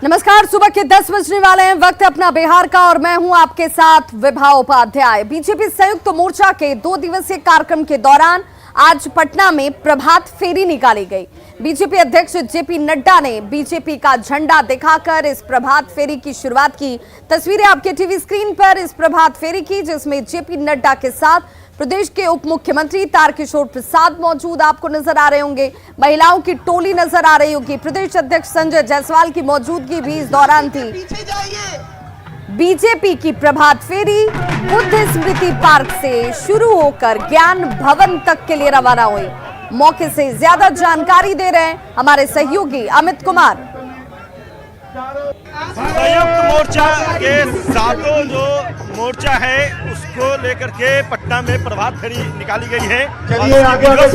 नमस्कार, सुबह के 10 बजने वाले हैं, वक्त है अपना बिहार का और मैं हूं आपके साथ विभा उपाध्याय। बीजेपी संयुक्त मोर्चा के 2 दिवसीय कार्यक्रम के दौरान आज पटना में प्रभात फेरी निकाली गई। बीजेपी अध्यक्ष जेपी नड्डा ने बीजेपी का झंडा दिखाकर इस प्रभात फेरी की शुरुआत की। तस्वीरें आपके टीवी स्क्रीन पर इस प्रभात फेरी की, जिसमें जेपी नड्डा के साथ प्रदेश के उप मुख्यमंत्री तारकिशोर प्रसाद मौजूद आपको नजर आ रहे होंगे। महिलाओं की टोली नजर आ रही होगी। प्रदेश अध्यक्ष संजय जायसवाल की मौजूदगी भी इस दौरान थी। बीजेपी की प्रभात फेरी बुद्ध स्मृति पार्क से शुरू होकर ज्ञान भवन तक के लिए रवाना हुई। मौके से ज्यादा जानकारी दे रहे हैं हमारे सहयोगी अमित कुमार। संयुक्त मोर्चा के सातों जो मोर्चा है उसको लेकर के पटना में प्रभात फेरी निकाली गई है। चलिए आगे देख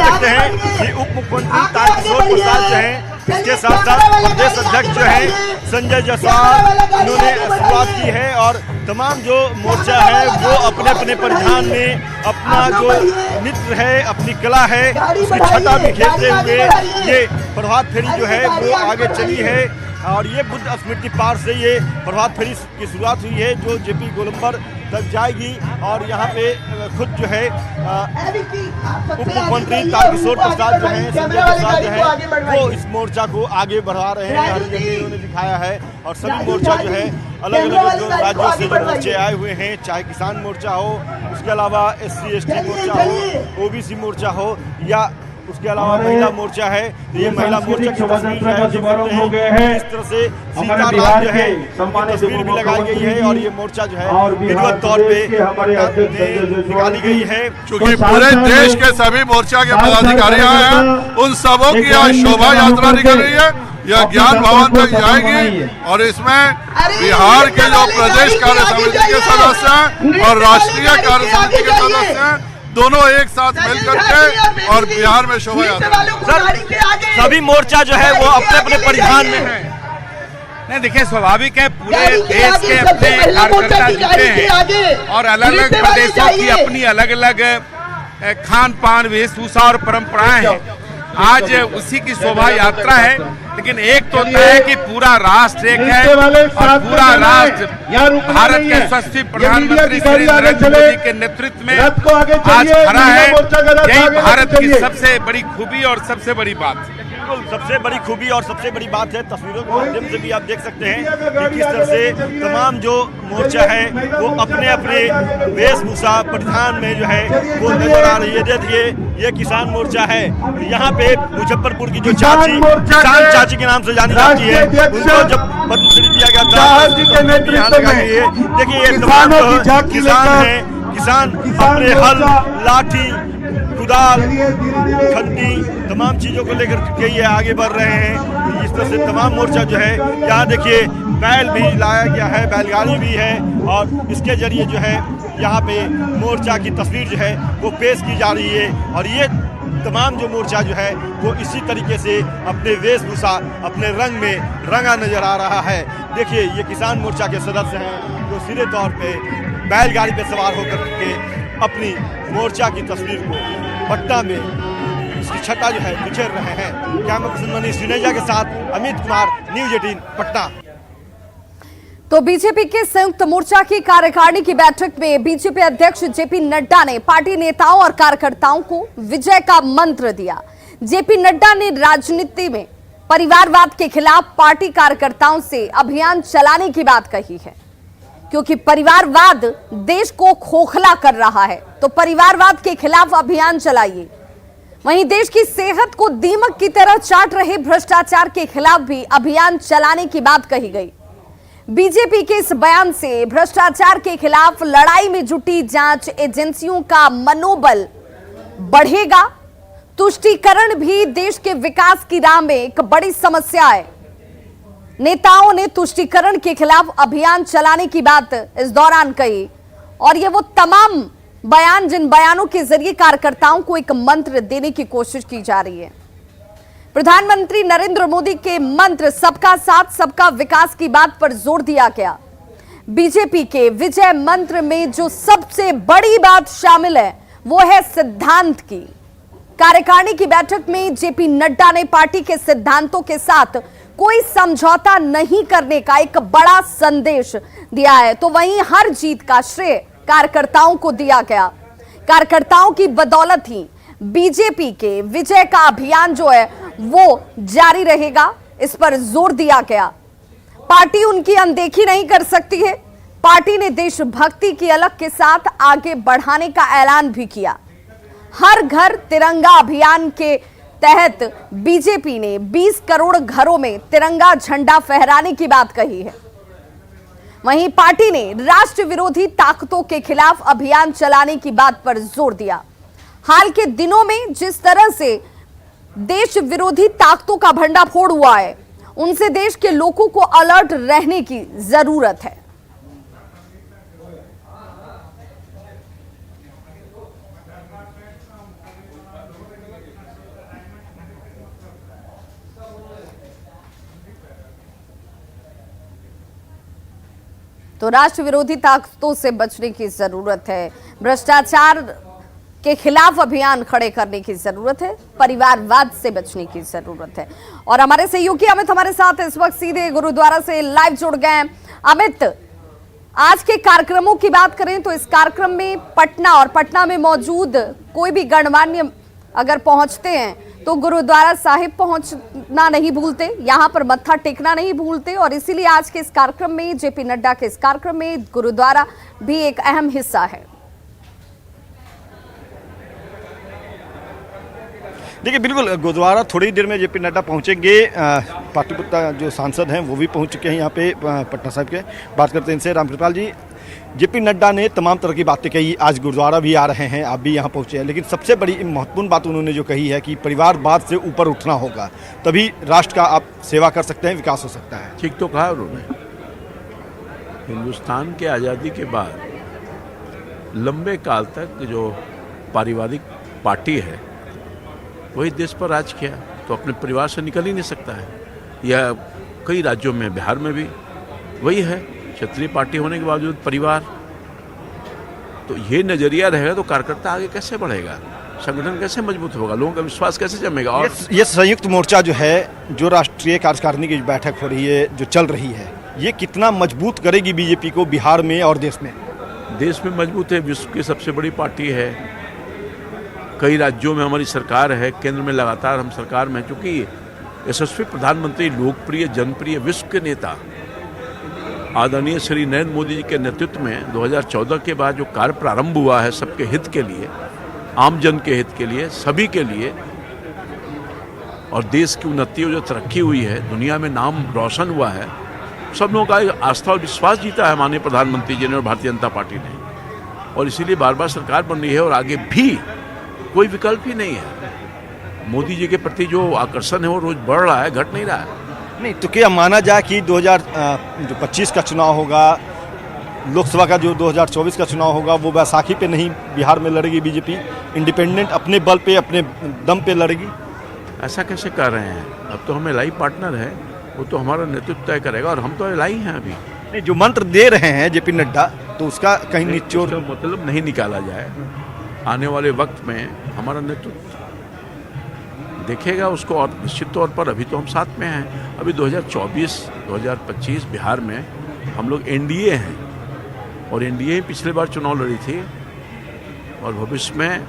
सकते हैं कि उप मुख्यमंत्री तारकिशोर प्रसाद जो हैं, इसके साथ साथ प्रदेश अध्यक्ष जो है संजय जायसवाल, इन्होंने शुरुआत की है और तमाम जो मोर्चा है वो अपने अपने परिधान में अपना जो नृत्य है, अपनी कला है, उसकी छटा बिखेरते हुए ये प्रभात फेरी जो है वो आगे चली है। और ये बुद्ध स्मृति पार्क से ये प्रभात फेरी की शुरुआत हुई है जो जेपी गोलंबर तक जाएगी। और यहाँ पे खुद जो है उप मुख्यमंत्री तारकिशोर प्रसाद जो है, संजय प्रसाद जो है, वो इस मोर्चा को आगे बढ़ा रहे हैं। हरी झंडी उन्होंने दिखाया है और सभी मोर्चा जो है अलग अलग जो राज्यों से जो मोर्चे आए हुए हैं, चाहे किसान मोर्चा हो, उसके अलावा SC/ST मोर्चा हो, OBC मोर्चा हो या उसके अलावा महिला मोर्चा है। ये महिला मोर्चा की तस्वीर हो गए हैं। इस तरह से सीताराम जो है तस्वीर भी लगाई गई है और ये मोर्चा जो है विधिवत तौर पे निकाली गई है। क्योंकि पूरे देश के सभी मोर्चा के पदाधिकारी आए हैं, उन सबों की आज शोभा यात्रा निकल रही है। यह ज्ञान भवन तक जाएगी और इसमें बिहार के जो प्रदेश कार्य समिति के सदस्य हैं और राष्ट्रीय कार्य समिति के सदस्य हैं, दोनों एक साथ मिलकर के और बिहार में शोभा यात्रा। सर, सभी मोर्चा जो है वो अपने अपने परिधान में है। नहीं, देखिए, स्वाभाविक है, पूरे देश के अपने कार्यकर्ता जुटे हैं और अलग अलग प्रदेशों की अपनी अलग अलग खान पान, वेशभूषा और परंपराएं हैं। आज उसी की शोभा यात्रा है, लेकिन एक तो तय है कि पूरा राष्ट्र एक है और पूरा राष्ट्र भारत के यशस्वी प्रधानमंत्री श्री नरेंद्र मोदी के नेतृत्व में आज खड़ा है। यही भारत की सबसे बड़ी खूबी और सबसे बड़ी बात है। सबसे बड़ी खूबी और सबसे बड़ी बात है, तस्वीरों के माध्यम से भी आप देख सकते हैं कि किस तरह से तमाम जो मोर्चा है वो अपने अपने वेशभूषा परिधान में जो है वो नजर आ रही है। देखिए, ये किसान मोर्चा है। यहाँ पे मुजफ्फरपुर की जो चाची, किसान चाची के नाम से जानी जाती है, उनको जब पद्मश्री दिया गया था, देखिए ये तमाम किसान है। किसान अपने हल, लाठी, कुदाल, खंती, तमाम चीज़ों को लेकर के ये आगे बढ़ रहे हैं। इस तरह से तमाम मोर्चा जो है, यहाँ देखिए बैल भी लाया गया है, बैलगाड़ी भी है और इसके जरिए जो है यहाँ पे मोर्चा की तस्वीर जो है वो पेश की जा रही है। और ये तमाम जो मोर्चा जो है वो इसी तरीके से अपने वेशभूषा, अपने रंग में रंगा नजर आ रहा है। देखिए, ये किसान मोर्चा के सदस्य हैं जो सीधे तौर पे बैलगाड़ी पे सवार होकर के अपनी मोर्चा की तस्वीर को पटना में इसकी छटा जो है बिखेर रहे हैं। कैमरा पर्सन मनीष सुनेजा के साथ अमित कुमार, न्यूज़ 18 पटना। तो बीजेपी के संयुक्त मोर्चा की कार्यकारिणी की बैठक में बीजेपी अध्यक्ष जेपी नड्डा ने पार्टी नेताओं और कार्यकर्ताओं को विजय का मंत्र दिया। जेपी नड्डा ने राजनीति में परिवारवाद के खिलाफ पार्टी कार्यकर्ताओं से अभियान चलाने की बात कही है, क्योंकि परिवारवाद देश को खोखला कर रहा है, तो परिवारवाद के खिलाफ अभियान चलाइए। वहीं देश की सेहत को दीमक की तरह चाट रहे भ्रष्टाचार के खिलाफ भी अभियान चलाने की बात कही गई। बीजेपी के इस बयान से भ्रष्टाचार के खिलाफ लड़ाई में जुटी जांच एजेंसियों का मनोबल बढ़ेगा। तुष्टीकरण भी देश के विकास की राह में एक बड़ी समस्या है। नेताओं ने तुष्टीकरण के खिलाफ अभियान चलाने की बात इस दौरान कही और ये वो तमाम बयान जिन बयानों के जरिए कार्यकर्ताओं को एक मंत्र देने की कोशिश की जा रही है। प्रधानमंत्री नरेंद्र मोदी के मंत्र सबका साथ सबका विकास की बात पर जोर दिया गया। बीजेपी के विजय मंत्र में जो सबसे बड़ी बात शामिल है वो है सिद्धांत की। कार्यकारिणी की बैठक में जेपी नड्डा ने पार्टी के सिद्धांतों के साथ कोई समझौता नहीं करने का एक बड़ा संदेश दिया है। तो वहीं हर जीत का श्रेय कार्यकर्ताओं को दिया गया। कार्यकर्ताओं की बदौलत ही बीजेपी के विजय का अभियान जो है वो जारी रहेगा, इस पर जोर दिया गया। पार्टी उनकी अनदेखी नहीं कर सकती है। पार्टी ने देशभक्ति की अलख के साथ आगे बढ़ाने का ऐलान भी किया। हर घर तिरंगा अभियान के तहत बीजेपी ने 20 करोड़ घरों में तिरंगा झंडा फहराने की बात कही है। वहीं पार्टी ने राष्ट्र विरोधी ताकतों के खिलाफ अभियान चलाने की बात पर जोर दिया। हाल के दिनों में जिस तरह से देश विरोधी ताकतों का भंडाफोड़ हुआ है, उनसे देश के लोगों को अलर्ट रहने की जरूरत है। तो राष्ट्र विरोधी ताकतों से बचने की जरूरत है, भ्रष्टाचार के खिलाफ अभियान खड़े करने की जरूरत है, परिवारवाद से बचने की जरूरत है। और हमारे सहयोगी अमित हमारे साथ इस वक्त सीधे गुरुद्वारा से लाइव जुड़ गए हैं। अमित, आज के कार्यक्रमों की बात करें तो इस कार्यक्रम में पटना और पटना में मौजूद कोई भी गणमान्य अगर पहुंचते हैं तो गुरुद्वारा साहिब पहुंचना नहीं भूलते, यहां पर मत्था टेकना नहीं भूलते। और इसीलिए आज के इस कार्यक्रम में, जेपी नड्डा के इस कार्यक्रम में गुरुद्वारा भी एक अहम हिस्सा है। देखिए, बिल्कुल गुरुद्वारा थोड़ी देर में जेपी नड्डा पहुंचेंगे। पाटलिपुत्र जो सांसद हैं वो भी पहुंच चुके हैं यहाँ पे पटना साहिब के। बात करते हैं इनसे। रामकृपाल जी, जेपी नड्डा ने तमाम तरह की बातें कही, आज गुरुद्वारा भी आ रहे हैं, आप भी यहाँ पहुँचे हैं, लेकिन सबसे बड़ी महत्वपूर्ण बात उन्होंने जो कही है कि परिवारवाद से ऊपर उठना होगा, तभी राष्ट्र का आप सेवा कर सकते हैं, विकास हो सकता है। ठीक तो कहा उन्होंने। हिंदुस्तान के आज़ादी के बाद लंबे काल तक जो पारिवारिक पार्टी है वही देश पर राज किया, तो अपने परिवार से निकल ही नहीं सकता है। यह कई राज्यों में, बिहार में भी वही है, क्षेत्रीय पार्टी होने के बावजूद परिवार। तो ये नजरिया रहेगा तो कार्यकर्ता आगे कैसे बढ़ेगा, संगठन कैसे मजबूत होगा, लोगों का विश्वास कैसे जमेगा। और ये संयुक्त मोर्चा जो है, जो राष्ट्रीय कार्यकारिणी की बैठक हो रही है, जो चल रही है, ये कितना मजबूत करेगी बीजेपी को बिहार में और देश में? देश में मजबूत है, विश्व की सबसे बड़ी पार्टी है, कई राज्यों में हमारी सरकार है, केंद्र में लगातार हम सरकार में, चूँकि यशस्वी प्रधानमंत्री, लोकप्रिय, जनप्रिय, विश्व के नेता आदरणीय श्री नरेंद्र मोदी जी के नेतृत्व में 2014 के बाद जो कार्य प्रारंभ हुआ है सबके हित के लिए, आम जन के हित के लिए, सभी के लिए, और देश की उन्नति और जो तरक्की हुई है, दुनिया में नाम रोशन हुआ है, सब लोगों का आस्था और विश्वास जीता है माननीय प्रधानमंत्री जी ने और भारतीय जनता पार्टी ने। और इसीलिए बार बार सरकार बन रही है और आगे भी कोई विकल्प ही नहीं है। मोदी जी के प्रति जो आकर्षण है वो रोज बढ़ रहा है, घट नहीं रहा है। नहीं तो क्या माना जाए कि 2025 का चुनाव होगा, लोकसभा का जो 2024 का चुनाव होगा, वो बैसाखी पे नहीं बिहार में लड़ेगी बीजेपी, इंडिपेंडेंट अपने बल पे, अपने दम पे लड़ेगी? ऐसा कैसे कर रहे हैं? अब तो हम एलआई पार्टनर है, वो तो हमारा नेतृत्व तय करेगा और हम तो एलआई हैं अभी। नहीं, जो मंत्र दे रहे हैं जेपी नड्डा, तो उसका कहीं निचोड़ मतलब नहीं निकाला जाए। आने वाले वक्त में हमारा नेतृत्व देखेगा उसको, और निश्चित तौर पर अभी तो हम साथ में हैं। अभी 2024-2025 बिहार में हम लोग एनडीए हैं, और एनडीए ही पिछले बार चुनाव लड़ी थी और भविष्य में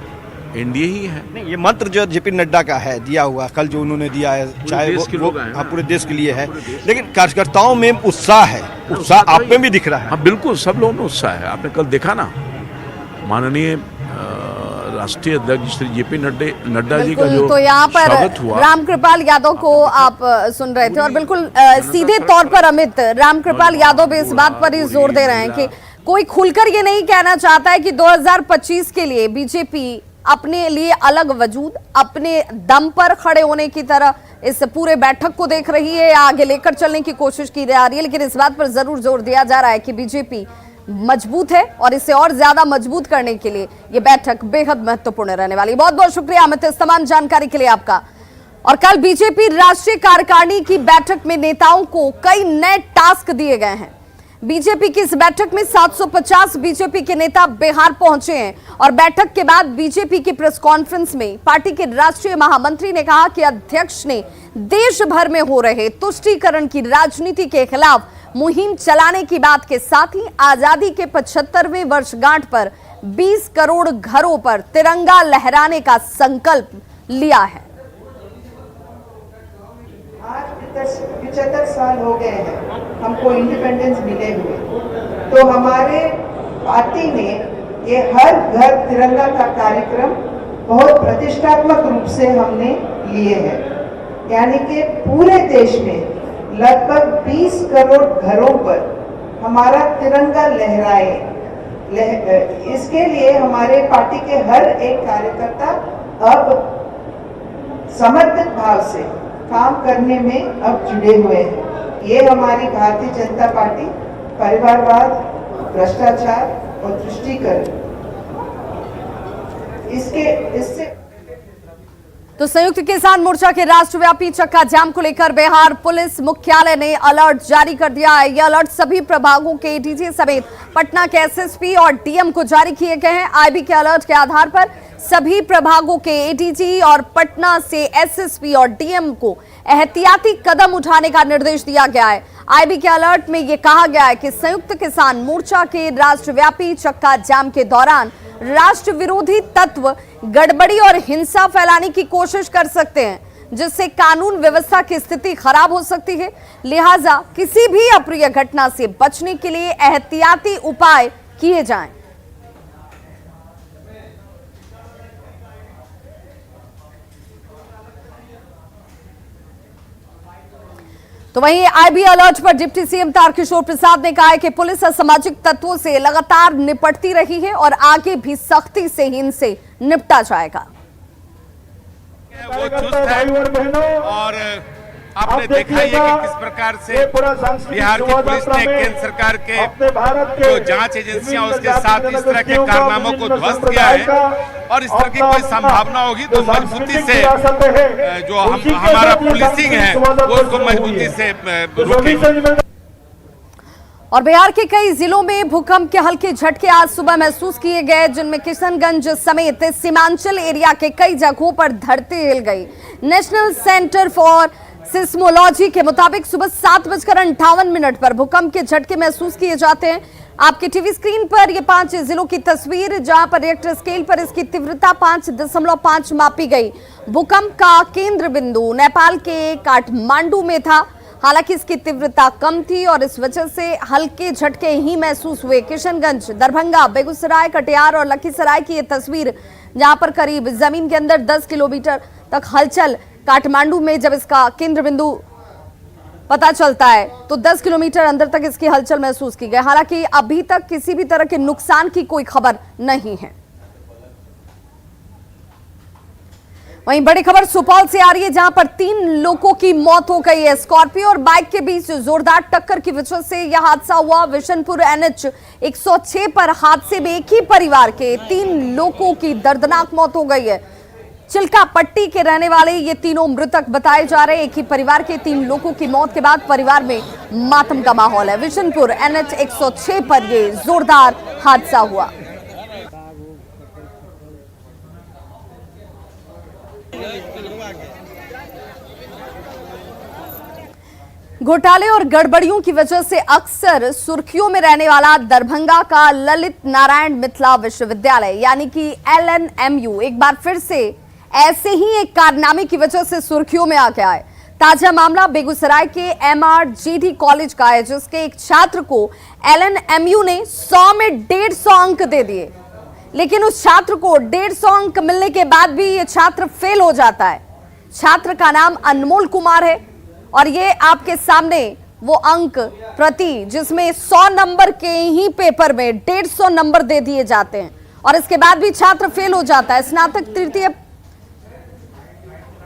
एनडीए ही है। नहीं, ये मंत्र जो जेपी नड्डा का है, दिया हुआ कल जो उन्होंने दिया है, चाहे वो पूरे देश के लिए है, लेकिन कार्यकर्ताओं में उत्साह है, उत्साह आप में भी दिख रहा है। हाँ बिल्कुल, सब लोगों में उत्साह है। आपने कल देखा ना, माननीय राष्ट्रीय अध्यक्ष श्री जेपी नड्डा जी का जो तो यहाँ पर स्वागत हुआ, रामकृपाल यादव को आप सुन रहे थे। और बिल्कुल सीधे तौर पर अमित, रामकृपाल यादव भी इस बात पर ही जोर दे रहे हैं कि कोई खुलकर ये नहीं कहना चाहता है कि 2025 के लिए बीजेपी अपने लिए अलग वजूद, अपने दम पर खड़े होने की तरह इस पूरे बैठक को देख रही है, आगे लेकर चलने की कोशिश की जा रही है। लेकिन इस बात पर जरूर जोर दिया जा रहा है कि बीजेपी मजबूत है और इसे और ज्यादा मजबूत करने के लिए ये बैठक बेहद महत्वपूर्ण रहने वाली है। बहुत बहुत शुक्रिया अमित इस तमाम जानकारी के लिए आपका। और कल बीजेपी राष्ट्रीय कार्यकारिणी की बैठक में नेताओं को कई नए टास्क दिए गए हैं। बीजेपी की इस बैठक में 750 बीजेपी के नेता बिहार पहुंचे हैं और बैठक के बाद बीजेपी की प्रेस कॉन्फ्रेंस में पार्टी के राष्ट्रीय महामंत्री ने कहा कि अध्यक्ष ने देश भर में हो रहे तुष्टीकरण की राजनीति के खिलाफ मुहिम चलाने की बात के साथ ही आजादी के 75वें वर्षगांठ पर 20 करोड़ घरों पर तिरंगा लहराने का संकल्प लिया है। आज 75 साल हो गए हैं हमको इंडिपेंडेंस मिले हुए, तो हमारे पार्टी ने ये हर घर तिरंगा का कार्यक्रम बहुत प्रतिष्ठात्मक रूप से हमने लिए हैं। यानी कि पूरे देश में लगभग 20 करोड़ घरों पर हमारा तिरंगा लहराए। इसके लिए हमारे पार्टी के हर एक कार्यकर्ता अब समर्पित भाव से काम करने में अब जुड़े हुए हैं। ये हमारी भारतीय जनता पार्टी परिवारवाद, भ्रष्टाचार और तुष्टीकरण इससे तो संयुक्त किसान मोर्चा के राष्ट्रव्यापी चक्का जाम को लेकर बिहार पुलिस मुख्यालय ने अलर्ट जारी कर दिया है। यह अलर्ट सभी प्रभागों के एडीजी समेत पटना के एसएसपी और डीएम को जारी किए गए हैं। आईबी के अलर्ट के आधार पर सभी प्रभागों के एडीजी और पटना से एसएसपी और डीएम को एहतियाती कदम उठाने का निर्देश दिया गया है। आईबी के अलर्ट में यह कहा गया है कि संयुक्त किसान मोर्चा के राष्ट्रव्यापी चक्का जाम के दौरान राष्ट्र विरोधी तत्व गड़बड़ी और हिंसा फैलाने की कोशिश कर सकते हैं, जिससे कानून व्यवस्था की स्थिति खराब हो सकती है। लिहाजा किसी भी अप्रिय घटना से बचने के लिए एहतियाती उपाय किए जाएं। तो वहीं आईबी अलर्ट पर डिप्टी सीएम तारकिशोर प्रसाद ने कहा है कि पुलिस असामाजिक तत्वों से लगातार निपटती रही है और आगे भी सख्ती से इनसे निपटा जाएगा। वो चुस्त है और आपने देखा ही है कि किस प्रकार से बिहार की पुलिस ने केंद्र सरकार के जो जांच एजेंसियां उसके साथ इस तरह के कारनामों को ध्वस्त किया है और इस तरह की कोई संभावना होगी तो मजबूती से जो हमारा पुलिसिंग है वो उसको मजबूती से रोकेगी। और बिहार के कई जिलों में भूकंप के हल्के झटके आज सुबह महसूस किए गए, जिनमें किशनगंज समेत सीमांचल एरिया के कई जगहों पर धरती हिल गई। नेशनल सेंटर फॉर सिस्मोलॉजी के मुताबिक सुबह 7:58 पर भूकंप के झटके महसूस किए जाते हैं। आपके टीवी स्क्रीन पर ये 5 जिलों की तस्वीर, जहां पर रिएक्टर स्केल पर इसकी तीव्रता 5.5 मापी गई। भूकंप का केंद्र बिंदु नेपाल के काठमांडू में था। हालांकि इसकी तीव्रता कम थी और इस वजह से हल्के झटके ही महसूस हुए। किशनगंज, दरभंगा, बेगूसराय, कटिहार और लखीसराय की ये तस्वीर, जहां पर करीब जमीन के अंदर 10 किलोमीटर तक हलचल। काठमांडू में जब इसका केंद्र बिंदु पता चलता है तो 10 किलोमीटर अंदर तक इसकी हलचल महसूस की गई। हालांकि अभी तक किसी भी तरह के नुकसान की कोई खबर नहीं है। वहीं बड़ी खबर सुपौल से आ रही है, जहां पर 3 लोगों की मौत हो गई है। स्कॉर्पियो और बाइक के बीच जोरदार टक्कर की वजह से यह हादसा हुआ। विशनपुर NH 106 पर हादसे में एक ही परिवार के 3 लोगों की दर्दनाक मौत हो गई है। चिल्का पट्टी के रहने वाले ये तीनों मृतक बताए जा रहे हैं। एक ही परिवार के 3 लोगों की मौत के बाद परिवार में मातम का माहौल है। विशनपुर NH 106 पर यह जोरदार हादसा हुआ। घोटाले और गड़बड़ियों की वजह से अक्सर सुर्खियों में रहने वाला दरभंगा का ललित नारायण मिथिला विश्वविद्यालय यानी कि LNMU एक बार फिर से ऐसे ही एक कारनामे की वजह से सुर्खियों में आ गया है। ताजा मामला बेगूसराय के MRGD कॉलेज का है, जिसके एक छात्र को LNMU ने 100 में 150 अंक दे दिए, लेकिन उस छात्र को 150 अंक मिलने के बाद भी ये छात्र फेल हो जाता है। छात्र का नाम अनमोल कुमार है और ये आपके सामने वो अंक प्रति, जिसमें 100 नंबर के ही पेपर में 150 नंबर दे दिए जाते हैं और इसके बाद भी छात्र फेल हो जाता है। स्नातक तृतीय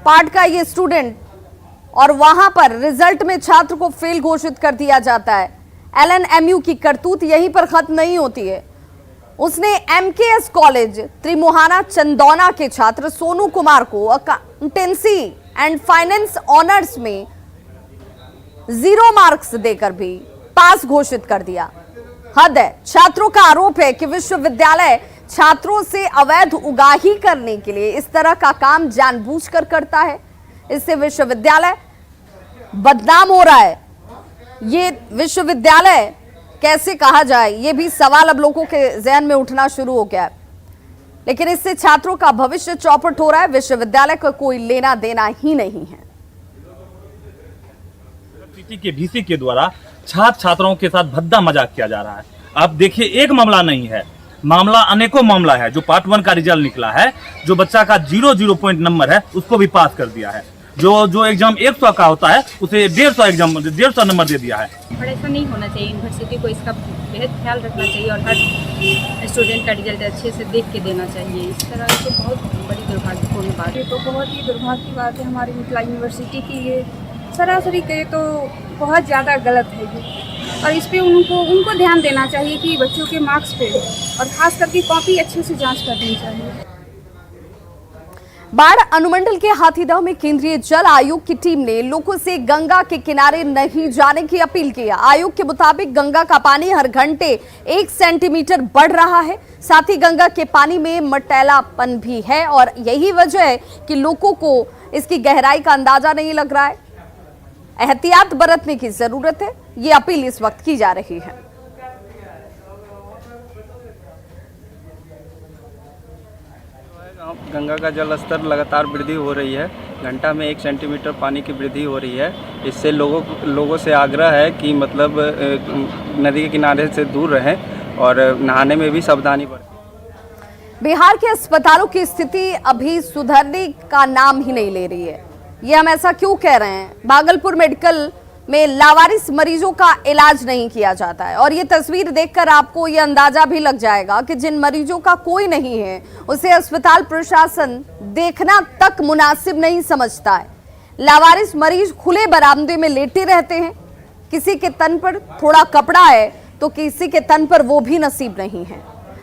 पार्ट का ये स्टूडेंट, और वहां पर रिजल्ट में छात्र को फेल घोषित कर दिया जाता है। LNMU की करतूत यहीं पर खत्म नहीं होती है। उसने MKS कॉलेज त्रिमुहाना चंदौना के छात्र सोनू कुमार को अकाउंटेंसी एंड फाइनेंस ऑनर्स में 0 मार्क्स देकर भी पास घोषित कर दिया। हद है। छात्रों का आरोप है कि विश्वविद्यालय छात्रों से अवैध उगाही करने के लिए इस तरह का काम जानबूझकर करता है। इससे विश्वविद्यालय बदनाम हो रहा है। ये विश्वविद्यालय कैसे कहा जाए, ये भी सवाल अब लोगों के जहन में उठना शुरू हो गया है। लेकिन इससे छात्रों का भविष्य चौपट हो रहा है। विश्वविद्यालय को कोई लेना देना ही नहीं है। के वीसी के द्वारा छात्र छात्राओं के साथ भद्दा मजाक किया जा रहा है। आप देखिए, एक मामला नहीं है, मामला अनेकों मामला है। जो पार्ट 1 का रिजल्ट निकला है, जो बच्चा का 0 पॉइंट नंबर है उसको भी पास कर दिया है। जो एग्जाम 100 का होता है उसे 150 नंबर दे दिया है। और ऐसा नहीं होना चाहिए। यूनिवर्सिटी को इसका बेहद ख्याल रखना चाहिए और हर स्टूडेंट का रिजल्ट अच्छे से देख के देना चाहिए। इस तरह से बहुत बड़ी दुर्भाग्यपूर्ण बात है। तो बहुत ही दुर्भाग्य की बात है हमारी मिथिला यूनिवर्सिटी की। ये सरासरी कहे तो बहुत ज़्यादा गलत है ये, और इस पे उनको ध्यान देना चाहिए कि बच्चों के मार्क्स पे और खास करके कॉपी अच्छे से जांच करनी चाहिए। बाढ़ अनुमंडल के हाथीदह में केंद्रीय जल आयोग की टीम ने लोगों से गंगा के किनारे नहीं जाने की अपील की। आयोग के मुताबिक गंगा का पानी हर घंटे 1 सेंटीमीटर बढ़ रहा है। साथ ही गंगा के पानी में मटैलापन भी है और यही वजह है कि लोगों को इसकी गहराई का अंदाजा नहीं लग रहा है। एहतियात बरतने की जरूरत है, ये अपील इस वक्त की जा रही है। गंगा का जल स्तर लगातार वृद्धि हो रही है। घंटा में 1 सेंटीमीटर पानी की वृद्धि हो रही है। इससे लोगों से आग्रह है कि मतलब नदी के किनारे से दूर रहें और नहाने में भी सावधानी बरतें। बिहार के अस्पतालों की स्थिति अभी सुधरने का नाम ही नहीं ले रही है। ये हम ऐसा क्यों कह रहे हैं? भागलपुर मेडिकल में लावारिस मरीजों का इलाज नहीं किया जाता है और ये तस्वीर देखकर आपको ये अंदाजा भी लग जाएगा कि जिन मरीजों का कोई नहीं है उसे अस्पताल प्रशासन देखना तक मुनासिब नहीं समझता है। लावारिस मरीज खुले बरामदे में लेटे रहते हैं। किसी के तन पर थोड़ा कपड़ा है तो किसी के तन पर वो भी नसीब नहीं है।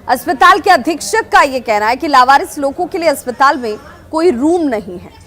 अस्पताल के अधीक्षक का ये कहना है कि लावारिस लोगों के लिए अस्पताल में कोई रूम नहीं है।